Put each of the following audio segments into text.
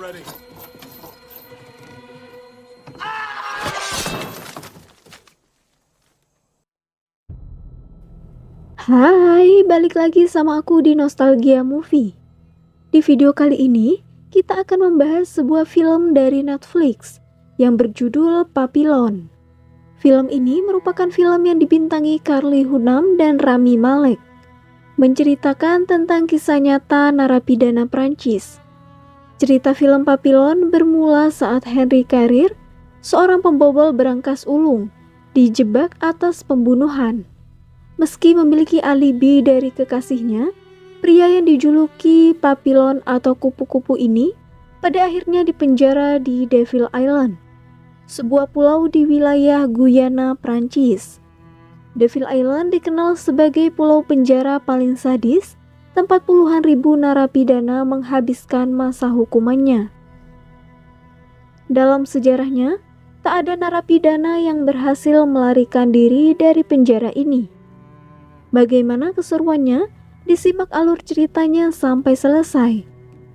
ready. Hai, balik lagi sama aku di Nostalgia Movie. Di video kali ini, kita akan membahas sebuah film dari Netflix yang berjudul Papillon. Film ini merupakan film yang dibintangi Charlie Hunnam dan Rami Malek, menceritakan tentang kisah nyata narapidana Prancis. Cerita film Papillon bermula saat Henry Cavill, seorang pembobol berangkas ulung, dijebak atas pembunuhan. Meski memiliki alibi dari kekasihnya, pria yang dijuluki Papillon atau kupu-kupu ini pada akhirnya dipenjara di Devil Island, sebuah pulau di wilayah Guyana, Prancis. Devil Island dikenal sebagai pulau penjara paling sadis, tempat puluhan ribu narapidana menghabiskan masa hukumannya. Dalam sejarahnya, tak ada narapidana yang berhasil melarikan diri dari penjara ini. Bagaimana keseruannya? Disimak alur ceritanya sampai selesai.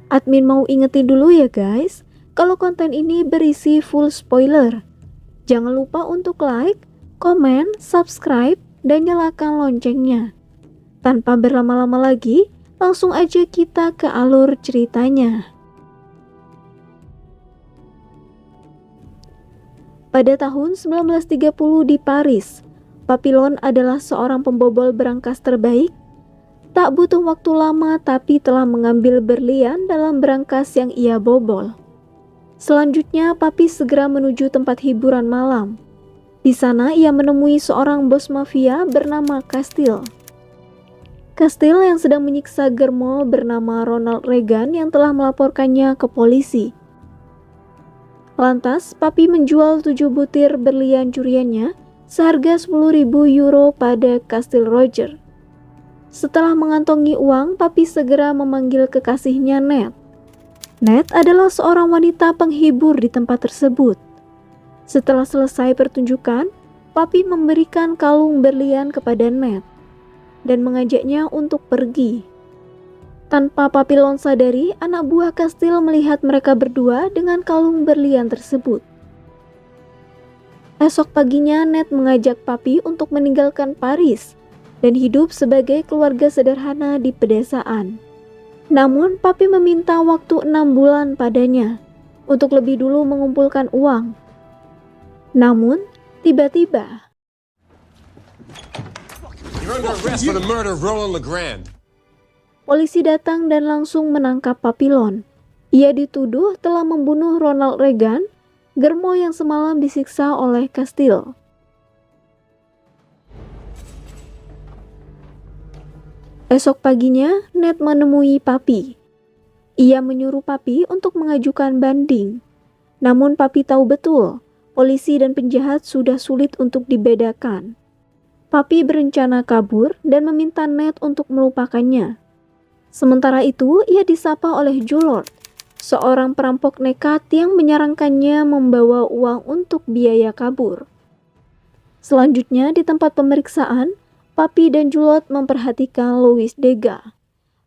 Admin mau ingetin dulu ya guys, kalau konten ini berisi full spoiler. Jangan lupa untuk like, komen, subscribe, dan nyalakan loncengnya. Tanpa berlama-lama lagi, langsung aja kita ke alur ceritanya. Pada tahun 1930 di Paris, Papillon adalah seorang pembobol berangkas terbaik. Tak butuh waktu lama tapi telah mengambil berlian dalam berangkas yang ia bobol. Selanjutnya, Papi segera menuju tempat hiburan malam. Di sana ia menemui seorang bos mafia bernama Castile. Castile yang sedang menyiksa Germo bernama Ronald Reagan yang telah melaporkannya ke polisi. Lantas, Papi menjual 7 butir berlian curiannya seharga 10.000 euro pada Castile Roger. Setelah mengantongi uang, Papi segera memanggil kekasihnya Ned. Ned adalah seorang wanita penghibur di tempat tersebut. Setelah selesai pertunjukan, Papi memberikan kalung berlian kepada Ned dan mengajaknya untuk pergi. Tanpa Papillon sadari, anak buah Castile melihat mereka berdua dengan kalung berlian tersebut. Esok paginya, Ned mengajak Papi untuk meninggalkan Paris dan hidup sebagai keluarga sederhana di pedesaan. Namun, Papi meminta waktu 6 bulan padanya untuk lebih dulu mengumpulkan uang. Namun, tiba-tiba You're under arrest for the murder of Roland Legrand. polisi datang dan langsung menangkap Papillon. Ia dituduh telah membunuh Ronald Reagan, Germo yang semalam disiksa oleh Castile. Esok paginya, Ned menemui Papi. Ia menyuruh Papi untuk mengajukan banding. Namun Papi tahu betul, polisi dan penjahat sudah sulit untuk dibedakan. Papi berencana kabur dan meminta Ned untuk melupakannya. Sementara itu, ia disapa oleh Jullard, seorang perampok nekat yang menyarankannya membawa uang untuk biaya kabur. Selanjutnya, di tempat pemeriksaan, Papi dan Jullard memperhatikan Louis Degas.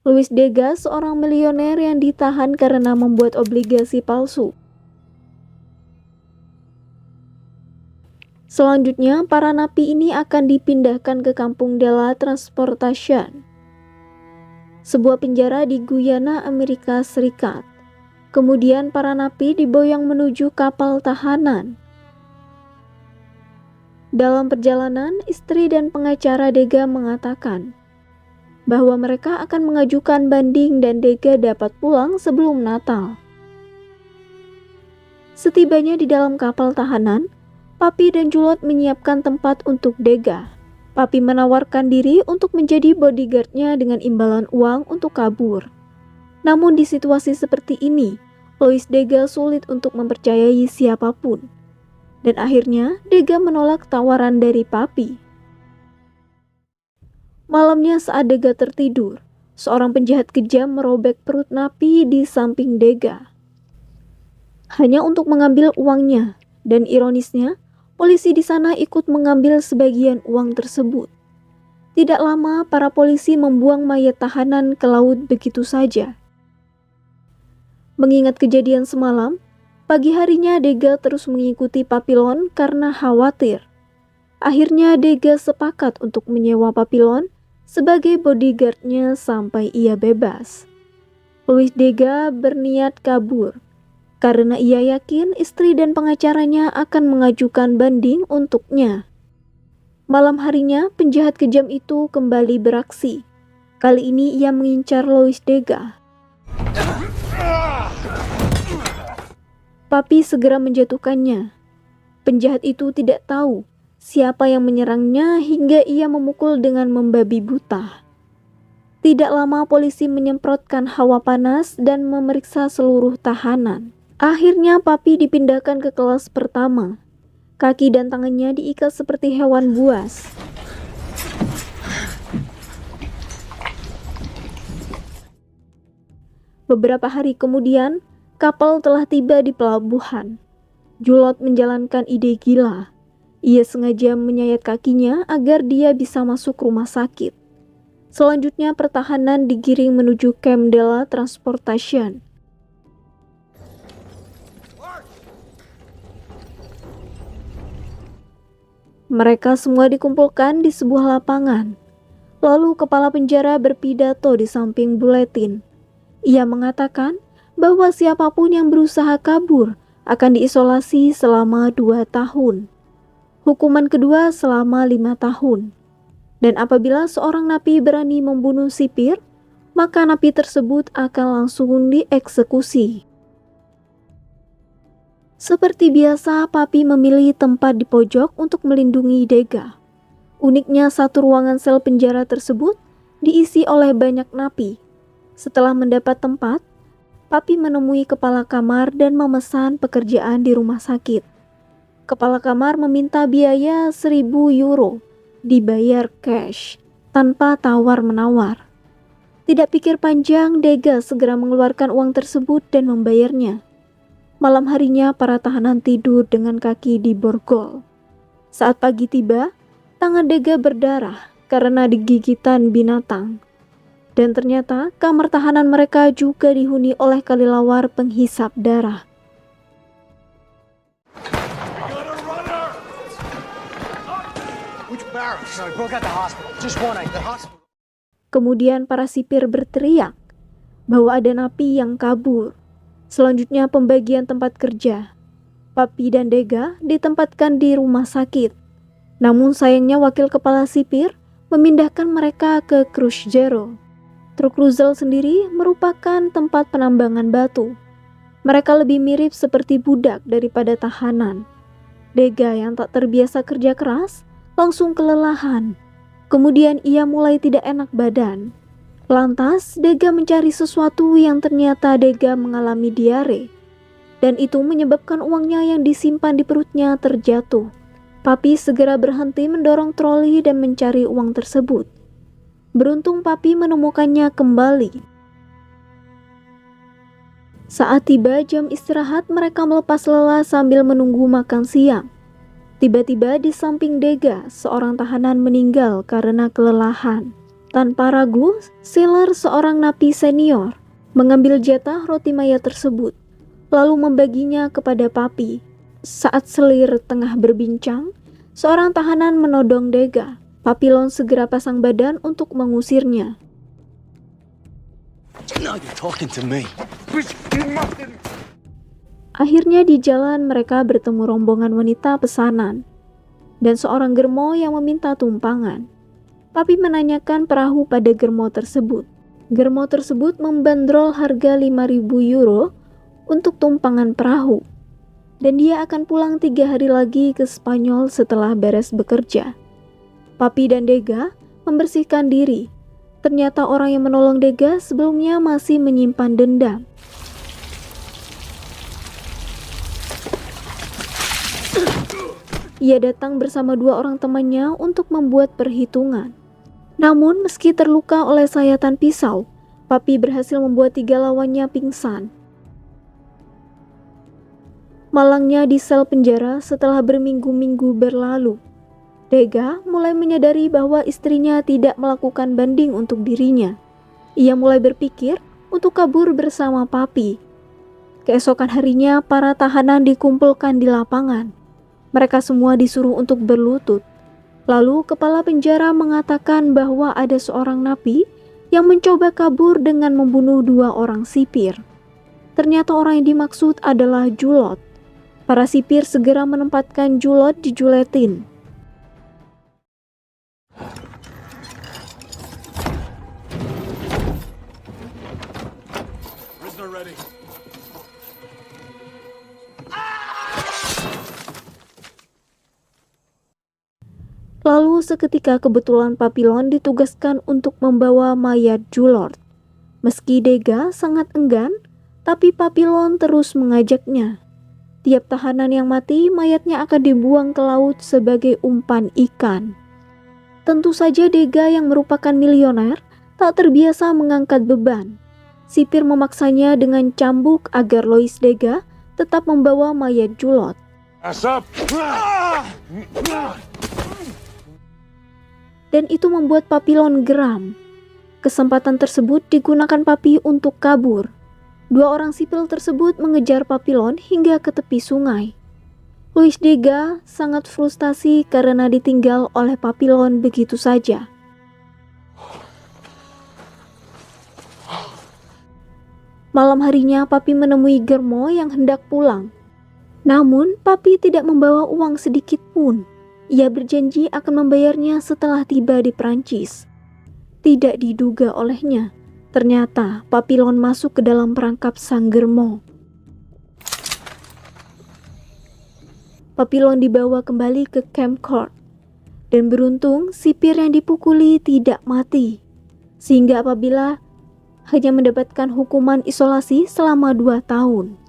Louis Degas seorang milioner yang ditahan karena membuat obligasi palsu. Selanjutnya, para napi ini akan dipindahkan ke Kampung de la Transportation, sebuah penjara di Guyana, Amerika Serikat. Kemudian para napi diboyong menuju kapal tahanan. Dalam perjalanan, istri dan pengacara Degas mengatakan bahwa mereka akan mengajukan banding dan Degas dapat pulang sebelum Natal. Setibanya di dalam kapal tahanan, Papi dan Jullard menyiapkan tempat untuk Degas. Papi menawarkan diri untuk menjadi bodyguard-nya dengan imbalan uang untuk kabur. Namun di situasi seperti ini, Louis Degas sulit untuk mempercayai siapapun. Dan akhirnya, Degas menolak tawaran dari Papi. Malamnya saat Degas tertidur, seorang penjahat kejam merobek perut napi di samping Degas, hanya untuk mengambil uangnya. Dan ironisnya, polisi di sana ikut mengambil sebagian uang tersebut. Tidak lama, para polisi membuang mayat tahanan ke laut begitu saja. Mengingat kejadian semalam, pagi harinya Dega terus mengikuti Papillon karena khawatir. Akhirnya Dega sepakat untuk menyewa Papillon sebagai bodyguardnya sampai ia bebas. Louis Dega berniat kabur karena ia yakin istri dan pengacaranya akan mengajukan banding untuknya. Malam harinya, penjahat kejam itu kembali beraksi. Kali ini ia mengincar Louis Dega. Papi segera menjatuhkannya. Penjahat itu tidak tahu siapa yang menyerangnya hingga ia memukul dengan membabi buta. Tidak lama polisi menyemprotkan hawa panas dan memeriksa seluruh tahanan. Akhirnya Papi dipindahkan ke kelas pertama. Kaki dan tangannya diikat seperti hewan buas. Beberapa hari kemudian, kapal telah tiba di pelabuhan. Julot menjalankan ide gila. Ia sengaja menyayat kakinya agar dia bisa masuk rumah sakit. Selanjutnya pertahanan digiring menuju Camp de la Transportation. Mereka semua dikumpulkan di sebuah lapangan. Lalu kepala penjara berpidato di samping buletin. Ia mengatakan bahwa siapapun yang berusaha kabur akan diisolasi selama 2 tahun. Hukuman kedua selama 5 tahun. Dan apabila seorang napi berani membunuh sipir, maka napi tersebut akan langsung dieksekusi. Seperti biasa, Papi memilih tempat di pojok untuk melindungi Dega. Uniknya, satu ruangan sel penjara tersebut diisi oleh banyak napi. Setelah mendapat tempat, Papi menemui kepala kamar dan memesan pekerjaan di rumah sakit. Kepala kamar meminta biaya 1.000 euro, dibayar cash, tanpa tawar-menawar. Tidak pikir panjang, Dega segera mengeluarkan uang tersebut dan membayarnya. Malam harinya para tahanan tidur dengan kaki di borgol. Saat pagi tiba, tangan Dega berdarah karena digigitan binatang. Dan ternyata kamar tahanan mereka juga dihuni oleh kelelawar penghisap darah. Kemudian para sipir berteriak bahwa ada napi yang kabur. Selanjutnya pembagian tempat kerja. Papi dan Dega ditempatkan di rumah sakit. Namun sayangnya wakil kepala sipir memindahkan mereka ke Cruzeiro. Truk Ruzel sendiri merupakan tempat penambangan batu. Mereka lebih mirip seperti budak daripada tahanan. Dega yang tak terbiasa kerja keras langsung kelelahan. Kemudian ia mulai tidak enak badan. Lantas Dega mencari sesuatu yang ternyata Dega mengalami diare. Dan itu menyebabkan uangnya yang disimpan di perutnya terjatuh. Papi segera berhenti mendorong troli dan mencari uang tersebut. Beruntung Papi menemukannya kembali. Saat tiba jam istirahat, mereka melepas lelah sambil menunggu makan siang. Tiba-tiba di samping Dega, seorang tahanan meninggal karena kelelahan. Tanpa ragu, Seller, seorang napi senior, mengambil jatah roti mayat tersebut, lalu membaginya kepada Papi. Saat Selir tengah berbincang, seorang tahanan menodong Dega. Papillon segera pasang badan untuk mengusirnya. Akhirnya di jalan mereka bertemu rombongan wanita pesanan dan seorang germo yang meminta tumpangan. Papi menanyakan perahu pada germo tersebut. Germo tersebut membandrol harga 5.000 euro untuk tumpangan perahu. Dan dia akan pulang 3 hari lagi ke Spanyol setelah beres bekerja. Papi dan Dega membersihkan diri. Ternyata orang yang menolong Dega sebelumnya masih menyimpan dendam. Ia datang bersama 2 orang temannya untuk membuat perhitungan. Namun meski terluka oleh sayatan pisau, Papi berhasil membuat 3 lawannya pingsan. Malangnya di sel penjara setelah berminggu-minggu berlalu. Dega mulai menyadari bahwa istrinya tidak melakukan banding untuk dirinya. Ia mulai berpikir untuk kabur bersama Papi. Keesokan harinya, para tahanan dikumpulkan di lapangan. Mereka semua disuruh untuk berlutut. Lalu kepala penjara mengatakan bahwa ada seorang napi yang mencoba kabur dengan membunuh 2 orang sipir. Ternyata orang yang dimaksud adalah Julot. Para sipir segera menempatkan Julot di juletin. Prisoner ready. Lalu seketika kebetulan Papillon ditugaskan untuk membawa mayat Julot. Meski Degas sangat enggan, tapi Papillon terus mengajaknya. Tiap tahanan yang mati, mayatnya akan dibuang ke laut sebagai umpan ikan. Tentu saja Degas yang merupakan milioner tak terbiasa mengangkat beban. Sipir memaksanya dengan cambuk agar Louis Degas tetap membawa mayat Julot. Ass up. Dan itu membuat Papillon geram. Kesempatan tersebut digunakan Papi untuk kabur. 2 orang sipil tersebut mengejar Papillon hingga ke tepi sungai. Louis Degas sangat frustasi karena ditinggal oleh Papillon begitu saja. Malam harinya Papi menemui Germo yang hendak pulang. Namun Papi tidak membawa uang sedikit pun. Ia berjanji akan membayarnya setelah tiba di Prancis. Tidak diduga olehnya, ternyata Papillon masuk ke dalam perangkap sang Germo. Papillon dibawa kembali ke Camp Court. Dan beruntung sipir yang dipukuli tidak mati. Sehingga apabila hanya mendapatkan hukuman isolasi selama 2 tahun.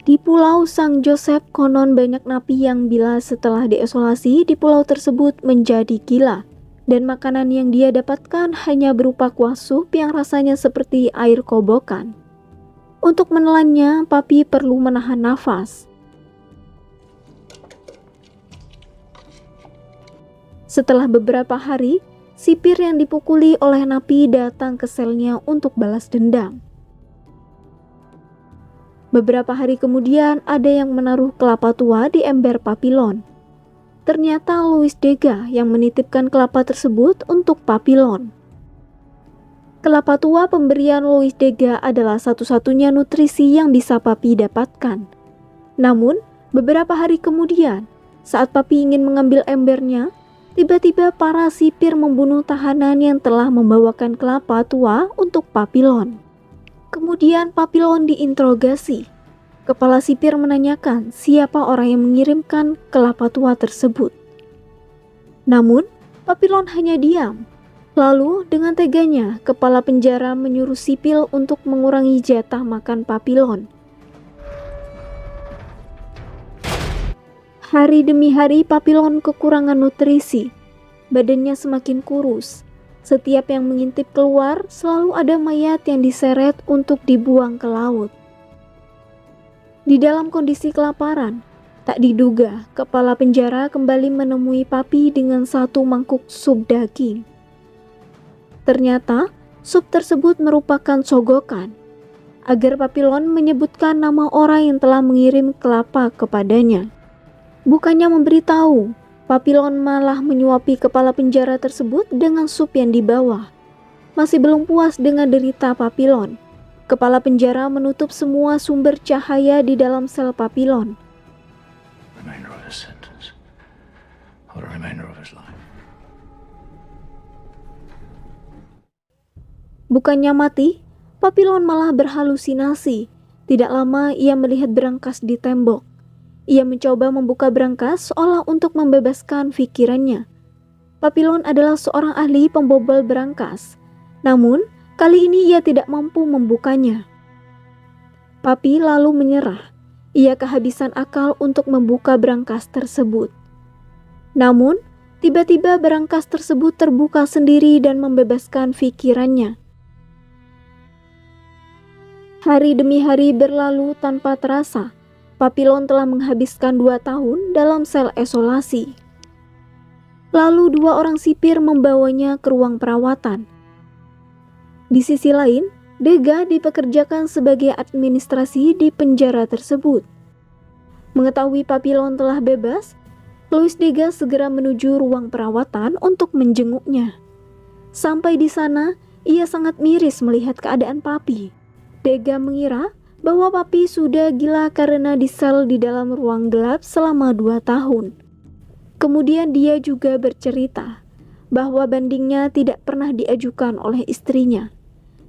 Di Pulau Sang Joseph konon banyak napi yang bila setelah diisolasi di pulau tersebut menjadi gila. Dan makanan yang dia dapatkan hanya berupa kuah sup yang rasanya seperti air kobokan. Untuk menelannya, Papi perlu menahan nafas. Setelah beberapa hari, sipir yang dipukuli oleh napi datang ke selnya untuk balas dendam. Beberapa hari kemudian ada yang menaruh kelapa tua di ember Papillon. Ternyata Louis Degas yang menitipkan kelapa tersebut untuk Papillon. Kelapa tua pemberian Louis Degas adalah satu-satunya nutrisi yang bisa Papi dapatkan. Namun, beberapa hari kemudian, saat Papi ingin mengambil embernya, tiba-tiba para sipir membunuh tahanan yang telah membawakan kelapa tua untuk Papillon. Kemudian Papillon diinterogasi. Kepala sipir menanyakan siapa orang yang mengirimkan kelapa tua tersebut. Namun, Papillon hanya diam. Lalu, dengan teganya, kepala penjara menyuruh sipil untuk mengurangi jatah makan Papillon. Hari demi hari Papillon kekurangan nutrisi. Badannya semakin kurus. Setiap yang mengintip keluar, selalu ada mayat yang diseret untuk dibuang ke laut. Di dalam kondisi kelaparan, tak diduga kepala penjara kembali menemui Papi dengan 1 mangkuk sup daging. Ternyata, sup tersebut merupakan sogokan, agar Papillon menyebutkan nama orang yang telah mengirim kelapa kepadanya. Bukannya memberitahu, Papillon malah menyuapi kepala penjara tersebut dengan sup yang dibawa. Masih belum puas dengan derita Papillon, kepala penjara menutup semua sumber cahaya di dalam sel Papillon. Bukannya mati, Papillon malah berhalusinasi. Tidak lama ia melihat berangkas di tembok. Ia mencoba membuka berangkas seolah untuk membebaskan pikirannya. Papillon adalah seorang ahli pembobol berangkas. Namun, kali ini ia tidak mampu membukanya. Papi lalu menyerah. Ia kehabisan akal untuk membuka berangkas tersebut. Namun, tiba-tiba berangkas tersebut terbuka sendiri dan membebaskan pikirannya. Hari demi hari berlalu tanpa terasa. Papillon telah menghabiskan 2 tahun dalam sel isolasi. Lalu 2 orang sipir membawanya ke ruang perawatan. Di sisi lain, Dega dipekerjakan sebagai administrasi di penjara tersebut. Mengetahui Papillon telah bebas, Louis Dega segera menuju ruang perawatan untuk menjenguknya. Sampai di sana, ia sangat miris melihat keadaan Papi. Dega mengira bahwa Papi sudah gila karena disel di dalam ruang gelap selama 2 tahun. Kemudian dia juga bercerita bahwa bandingnya tidak pernah diajukan oleh istrinya.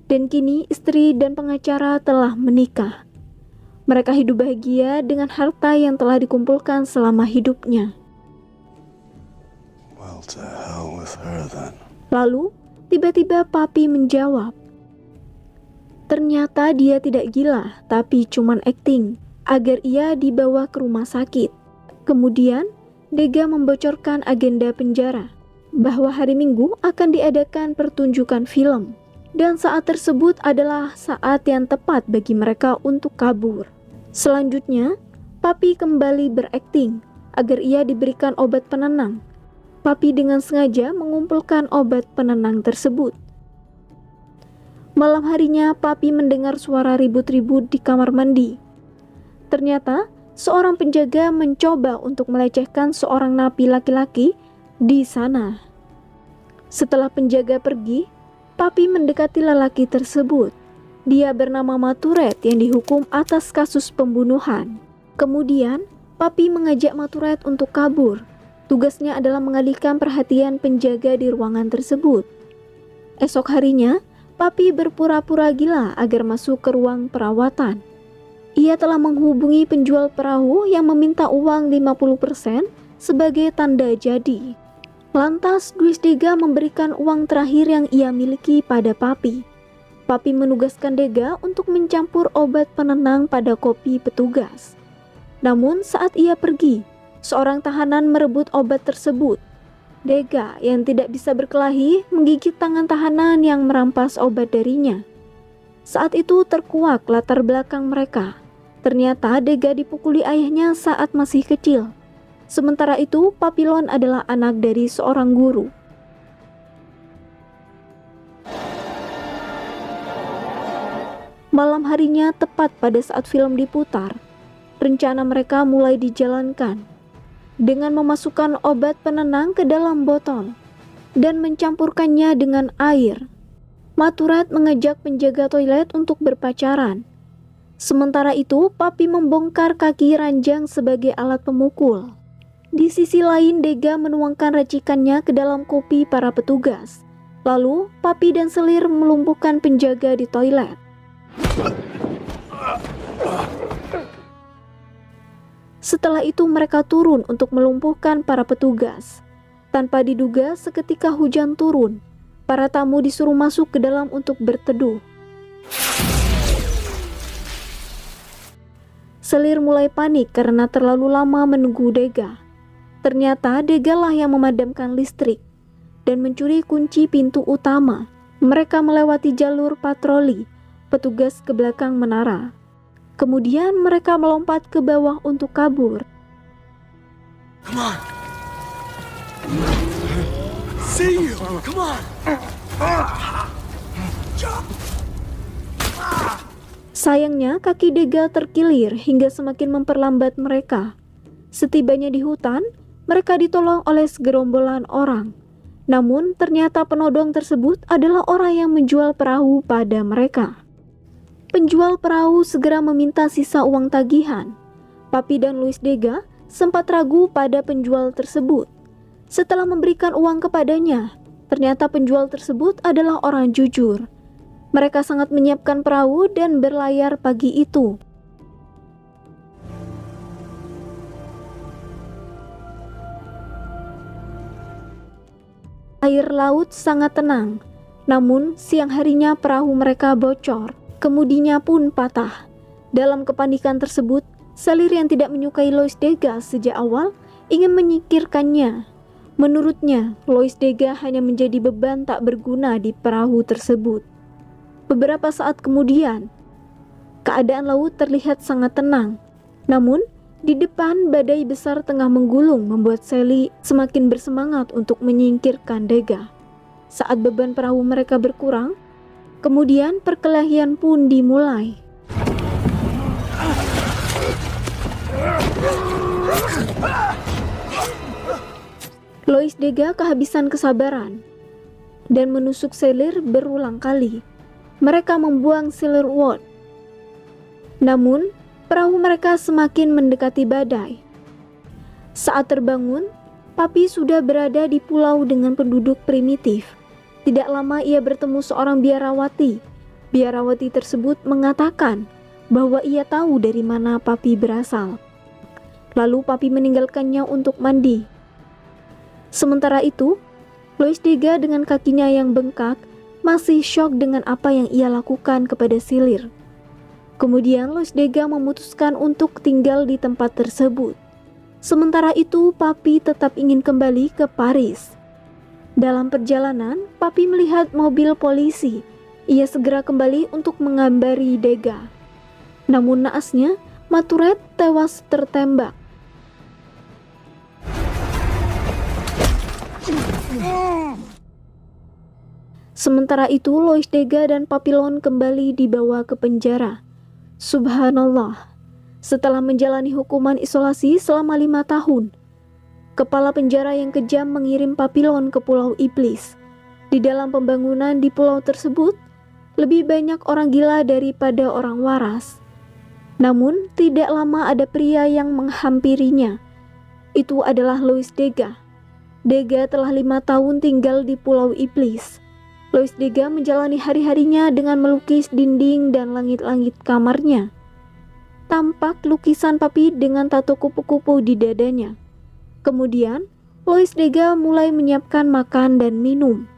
Dan kini istri dan pengacara telah menikah. Mereka hidup bahagia dengan harta yang telah dikumpulkan selama hidupnya. Well, to hell with her then. Lalu, tiba-tiba Papi menjawab. Ternyata dia tidak gila, tapi cuman akting, agar ia dibawa ke rumah sakit. Kemudian, Dega membocorkan agenda penjara, bahwa hari Minggu akan diadakan pertunjukan film. Dan saat tersebut adalah saat yang tepat bagi mereka untuk kabur. Selanjutnya, Papi kembali berakting agar ia diberikan obat penenang. Papi dengan sengaja mengumpulkan obat penenang tersebut. Malam harinya, Papi mendengar suara ribut-ribut di kamar mandi. Ternyata, seorang penjaga mencoba untuk melecehkan seorang napi laki-laki di sana. Setelah penjaga pergi, Papi mendekati lelaki tersebut. Dia bernama Maturet yang dihukum atas kasus pembunuhan. Kemudian, Papi mengajak Maturet untuk kabur. Tugasnya adalah mengalihkan perhatian penjaga di ruangan tersebut. Esok harinya, Papi berpura-pura gila agar masuk ke ruang perawatan. Ia telah menghubungi penjual perahu yang meminta uang 50% sebagai tanda jadi. Lantas, Louis Dega memberikan uang terakhir yang ia miliki pada Papi. Papi menugaskan Dega untuk mencampur obat penenang pada kopi petugas. Namun saat ia pergi, seorang tahanan merebut obat tersebut. Dega yang tidak bisa berkelahi menggigit tangan tahanan yang merampas obat darinya. Saat itu terkuak latar belakang mereka. Ternyata Dega dipukuli ayahnya saat masih kecil. Sementara itu, Papillon adalah anak dari seorang guru. Malam harinya, tepat pada saat film diputar, rencana mereka mulai dijalankan. Dengan memasukkan obat penenang ke dalam botol dan mencampurkannya dengan air. Maturet mengajak penjaga toilet untuk berpacaran. Sementara itu, Papi membongkar kaki ranjang sebagai alat pemukul. Di sisi lain, Dega menuangkan racikannya ke dalam kopi para petugas. Lalu, Papi dan Selir melumpuhkan penjaga di toilet. Setelah itu mereka turun untuk melumpuhkan para petugas. Tanpa diduga, seketika hujan turun. Para tamu disuruh masuk ke dalam untuk berteduh. Selir mulai panik karena terlalu lama menunggu Dega. Ternyata Dega lah yang memadamkan listrik dan mencuri kunci pintu utama. Mereka melewati jalur patroli, petugas ke belakang menara. Kemudian mereka melompat ke bawah untuk kabur. Come on. See you. Come on. Sayangnya kaki Dega terkilir hingga semakin memperlambat mereka. Setibanya di hutan, mereka ditolong oleh segerombolan orang. Namun ternyata penodong tersebut adalah orang yang menjual perahu pada mereka. Penjual perahu segera meminta sisa uang tagihan. Papi dan Louis Dega sempat ragu pada penjual tersebut. Setelah memberikan uang kepadanya, ternyata penjual tersebut adalah orang jujur. Mereka sangat menyiapkan perahu dan berlayar pagi itu. Air laut sangat tenang, namun siang harinya perahu mereka bocor, kemudinya pun patah. Dalam kepanikan tersebut, Selir yang tidak menyukai Louis Dega sejak awal ingin menyingkirkannya. Menurutnya, Louis Dega hanya menjadi beban tak berguna di perahu tersebut. Beberapa saat kemudian, keadaan laut terlihat sangat tenang. Namun, di depan badai besar tengah menggulung membuat Sally semakin bersemangat untuk menyingkirkan Dega. Saat beban perahu mereka berkurang, Kemudian perkelahian pun dimulai. Lois Dega kehabisan kesabaran dan menusuk Selir berulang kali. Mereka membuang Selir Ward. Namun, perahu mereka semakin mendekati badai. Saat terbangun, Papi sudah berada di pulau dengan penduduk primitif. Tidak lama ia bertemu seorang biarawati. Biarawati tersebut mengatakan bahwa ia tahu dari mana Papi berasal. Lalu Papi meninggalkannya untuk mandi. Sementara itu, Lois Dega dengan kakinya yang bengkak masih syok dengan apa yang ia lakukan kepada Selir. Kemudian Lois Dega memutuskan untuk tinggal di tempat tersebut. Sementara itu, Papi tetap ingin kembali ke Paris. Dalam perjalanan, Papi melihat mobil polisi. Ia segera kembali untuk mengambari Dega. Namun naasnya, Maturet tewas tertembak. Sementara itu, Lois Dega dan Papillon kembali dibawa ke penjara. Subhanallah, setelah menjalani hukuman isolasi selama 5 tahun, kepala penjara yang kejam mengirim Papillon ke Pulau Iblis. Di dalam pembangunan di pulau tersebut, lebih banyak orang gila daripada orang waras. Namun, tidak lama ada pria yang menghampirinya. Itu adalah Lois Dega. Dega telah 5 tahun tinggal di Pulau Iblis. Lois Dega menjalani hari-harinya dengan melukis dinding dan langit-langit kamarnya. Tampak lukisan Papi dengan tato kupu-kupu di dadanya. Kemudian, Lois Dega mulai menyiapkan makan dan minum.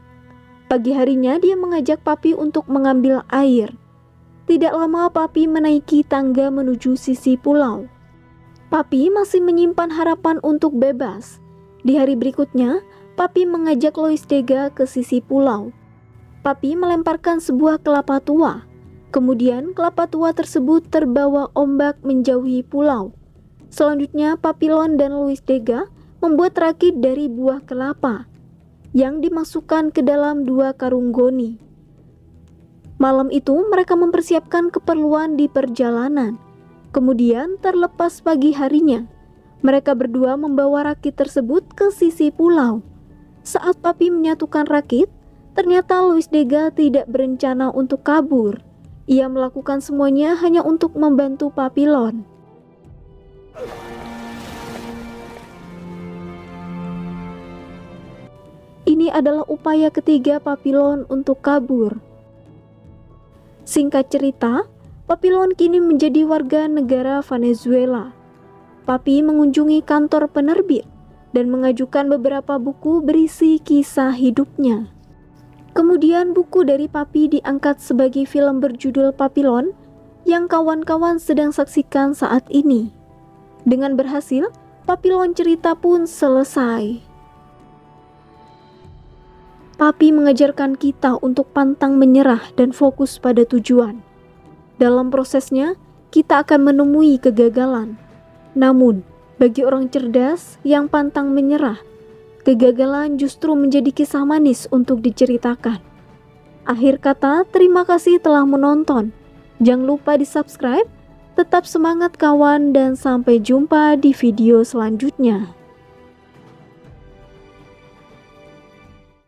Pagi harinya dia mengajak Papi untuk mengambil air. Tidak lama Papi menaiki tangga menuju sisi pulau. Papi masih menyimpan harapan untuk bebas. Di hari berikutnya, Papi mengajak Lois Dega ke sisi pulau. Papi melemparkan sebuah kelapa tua. Kemudian kelapa tua tersebut terbawa ombak menjauhi pulau. Selanjutnya Papillon dan Lois Dega membuat rakit dari buah kelapa yang dimasukkan ke dalam 2 karung goni. Malam itu mereka mempersiapkan keperluan di perjalanan. Kemudian terlepas pagi harinya, mereka berdua membawa rakit tersebut ke sisi pulau. Saat Papi menyatukan rakit, ternyata Lois Dega tidak berencana untuk kabur. Ia melakukan semuanya hanya untuk membantu Papillon. Ini adalah upaya ketiga Papillon untuk kabur. Singkat cerita, Papillon kini menjadi warga negara Venezuela. Papi mengunjungi kantor penerbit dan mengajukan beberapa buku berisi kisah hidupnya. Kemudian buku dari Papi diangkat sebagai film berjudul Papillon yang kawan-kawan sedang saksikan saat ini. Dengan berhasil, Papillon cerita pun selesai. Papi mengajarkan kita untuk pantang menyerah dan fokus pada tujuan. Dalam prosesnya, kita akan menemui kegagalan. Namun, bagi orang cerdas yang pantang menyerah, kegagalan justru menjadi kisah manis untuk diceritakan. Akhir kata, terima kasih telah menonton. Jangan lupa di-subscribe, tetap semangat kawan, dan sampai jumpa di video selanjutnya.